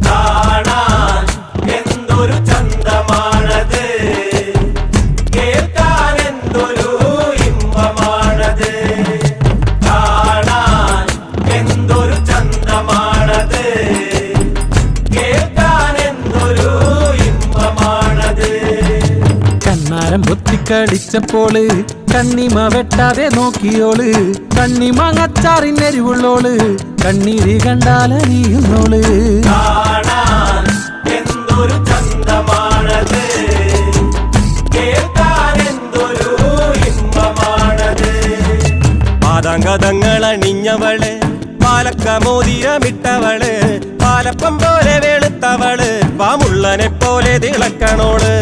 കാണാൻ എന്തൊരു ചന്തമാണത്, കേൾക്കാൻ എന്തൊരു ഇമ്പമാണത്. കാണാൻ എന്തൊരു ചന്തമാണത്, കേൾക്കാൻ എന്തൊരു ഇമ്പമാണത്. കണ്ണാരം പൊത്തിക്കടിച്ചപ്പോള് കണ്ണിമ വെട്ടാതെ നോക്കിയോള്, കണ്ണിമാങ്ങച്ചാറിനെരിവുള്ളോള് കണ്ണീര് കണ്ടാലറിയുന്നോള്. കാണാൻ എന്തൊരു ചന്തമാണത്, കേൾക്കാൻ എന്തൊരു ഇമ്പമാണത്. പാദാങ്കതങ്ങൾ അണിഞ്ഞവള്, പാലക്ക മോതിരമിട്ടവള്, പാലപ്പം പോലെ വെളുത്തവള്, പാമുള്ളനെ പോലെ തിളക്കണോള്.